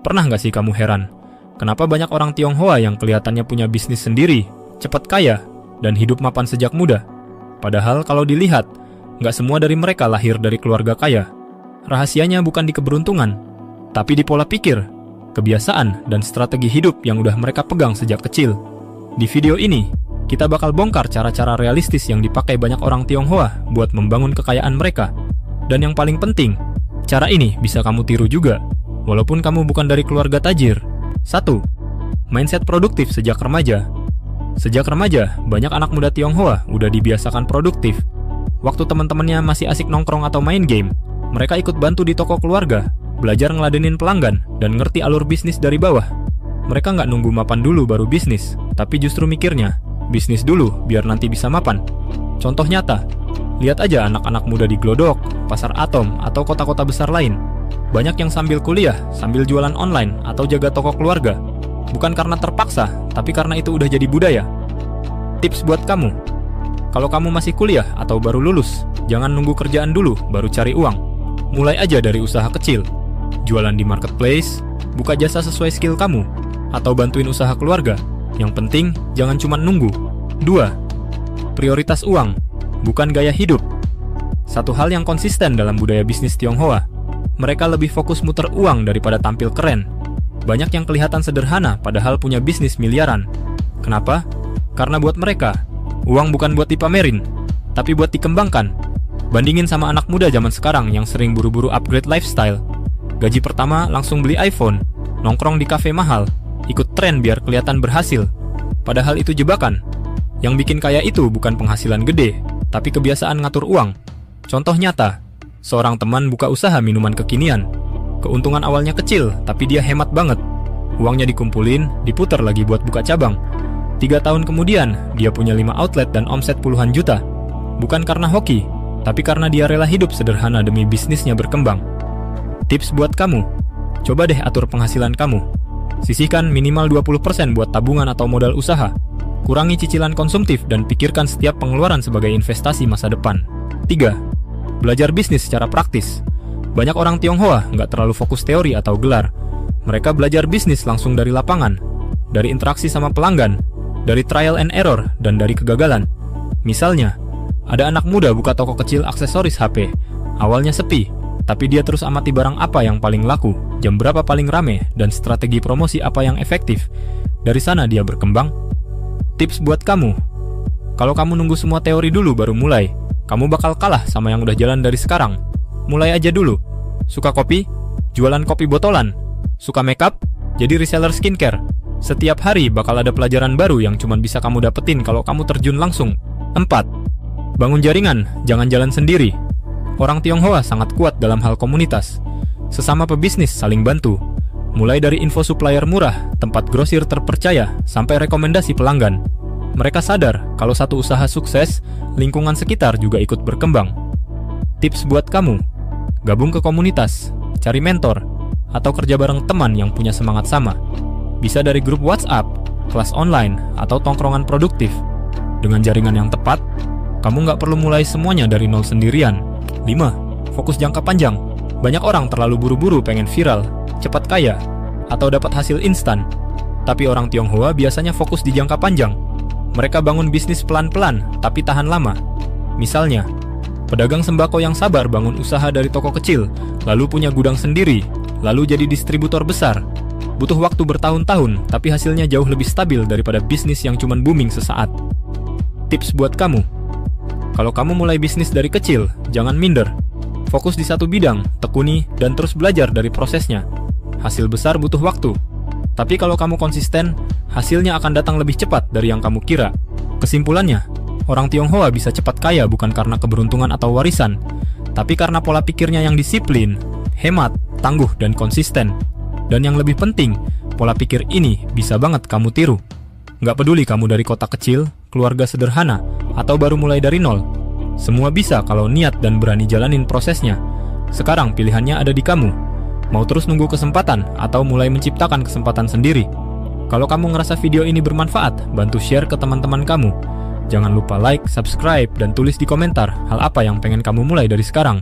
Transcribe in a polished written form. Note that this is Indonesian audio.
Pernah nggak sih kamu heran, kenapa banyak orang Tionghoa yang kelihatannya punya bisnis sendiri, cepat kaya, dan hidup mapan sejak muda? Padahal kalau dilihat, nggak semua dari mereka lahir dari keluarga kaya. Rahasianya bukan di keberuntungan, tapi di pola pikir, kebiasaan, dan strategi hidup yang udah mereka pegang sejak kecil. Di video ini, kita bakal bongkar cara-cara realistis yang dipakai banyak orang Tionghoa buat membangun kekayaan mereka. Dan yang paling penting, cara ini bisa kamu tiru juga, walaupun kamu bukan dari keluarga tajir. 1. Mindset produktif sejak remaja. Sejak remaja, banyak anak muda Tionghoa udah dibiasakan produktif. Waktu teman-temannya masih asik nongkrong atau main game, mereka ikut bantu di toko keluarga, belajar ngeladenin pelanggan, dan ngerti alur bisnis dari bawah. Mereka nggak nunggu mapan dulu baru bisnis, tapi justru mikirnya, bisnis dulu biar nanti bisa mapan. Contoh nyata, lihat aja anak-anak muda di Glodok, Pasar Atom, atau kota-kota besar lain. Banyak yang sambil kuliah, sambil jualan online, atau jaga toko keluarga. Bukan karena terpaksa, tapi karena itu udah jadi budaya. Tips buat kamu, kalau kamu masih kuliah atau baru lulus, jangan nunggu kerjaan dulu baru cari uang. Mulai aja dari usaha kecil, jualan di marketplace, buka jasa sesuai skill kamu, atau bantuin usaha keluarga. Yang penting, jangan cuma nunggu. 2. Prioritas uang, bukan gaya hidup. Satu hal yang konsisten dalam budaya bisnis Tionghoa, mereka lebih fokus muter uang daripada tampil keren. Banyak yang kelihatan sederhana padahal punya bisnis miliaran. Kenapa? Karena buat mereka, uang bukan buat dipamerin, tapi buat dikembangkan. Bandingin sama anak muda zaman sekarang yang sering buru-buru upgrade lifestyle. Gaji pertama langsung beli iPhone, nongkrong di kafe mahal, ikut tren biar kelihatan berhasil. Padahal itu jebakan. Yang bikin kaya itu bukan penghasilan gede, tapi kebiasaan ngatur uang. Contoh nyata, seorang teman buka usaha minuman kekinian. Keuntungan awalnya kecil, tapi dia hemat banget. Uangnya dikumpulin, diputar lagi buat buka cabang. 3 tahun kemudian, dia punya 5 outlet dan omset puluhan juta. Bukan karena hoki, tapi karena dia rela hidup sederhana demi bisnisnya berkembang. Tips buat kamu, coba deh atur penghasilan kamu. Sisihkan minimal 20% buat tabungan atau modal usaha. Kurangi cicilan konsumtif dan pikirkan setiap pengeluaran sebagai investasi masa depan. 3. Belajar bisnis secara praktis. Banyak orang Tionghoa nggak terlalu fokus teori atau gelar. Mereka belajar bisnis langsung dari lapangan, dari interaksi sama pelanggan, dari trial and error, dan dari kegagalan. Misalnya, ada anak muda buka toko kecil aksesoris HP. Awalnya sepi, tapi dia terus amati barang apa yang paling laku, jam berapa paling rame, dan strategi promosi apa yang efektif. Dari sana dia berkembang. Tips buat kamu, kalau kamu nunggu semua teori dulu baru mulai, kamu bakal kalah sama yang udah jalan dari sekarang. Mulai aja dulu. Suka kopi? Jualan kopi botolan. Suka makeup? Jadi reseller skincare. Setiap hari bakal ada pelajaran baru yang cuma bisa kamu dapetin kalau kamu terjun langsung. 4. Bangun jaringan, jangan jalan sendiri. Orang Tionghoa sangat kuat dalam hal komunitas. Sesama pebisnis saling bantu. Mulai dari info supplier murah, tempat grosir terpercaya, sampai rekomendasi pelanggan. Mereka sadar kalau satu usaha sukses, lingkungan sekitar juga ikut berkembang. Tips buat kamu, gabung ke komunitas, cari mentor, atau kerja bareng teman yang punya semangat sama. Bisa dari grup WhatsApp, kelas online, atau tongkrongan produktif. Dengan jaringan yang tepat, kamu nggak perlu mulai semuanya dari nol sendirian. 5. Fokus jangka panjang. Banyak orang terlalu buru-buru pengen viral, cepat kaya, atau dapat hasil instan. Tapi orang Tionghoa biasanya fokus di jangka panjang. Mereka bangun bisnis pelan-pelan, tapi tahan lama. Misalnya, pedagang sembako yang sabar bangun usaha dari toko kecil, lalu punya gudang sendiri, lalu jadi distributor besar. Butuh waktu bertahun-tahun, tapi hasilnya jauh lebih stabil daripada bisnis yang cuman booming sesaat. Tips buat kamu, kalau kamu mulai bisnis dari kecil, jangan minder. Fokus di satu bidang, tekuni, dan terus belajar dari prosesnya. Hasil besar butuh waktu. Tapi kalau kamu konsisten, hasilnya akan datang lebih cepat dari yang kamu kira. Kesimpulannya, orang Tionghoa bisa cepat kaya bukan karena keberuntungan atau warisan, tapi karena pola pikirnya yang disiplin, hemat, tangguh, dan konsisten. Dan yang lebih penting, pola pikir ini bisa banget kamu tiru. Nggak peduli kamu dari kota kecil, keluarga sederhana, atau baru mulai dari nol. Semua bisa kalau niat dan berani jalanin prosesnya. Sekarang pilihannya ada di kamu. Mau terus nunggu kesempatan atau mulai menciptakan kesempatan sendiri? Kalau kamu ngerasa video ini bermanfaat, bantu share ke teman-teman kamu. Jangan lupa like, subscribe, dan tulis di komentar hal apa yang pengen kamu mulai dari sekarang.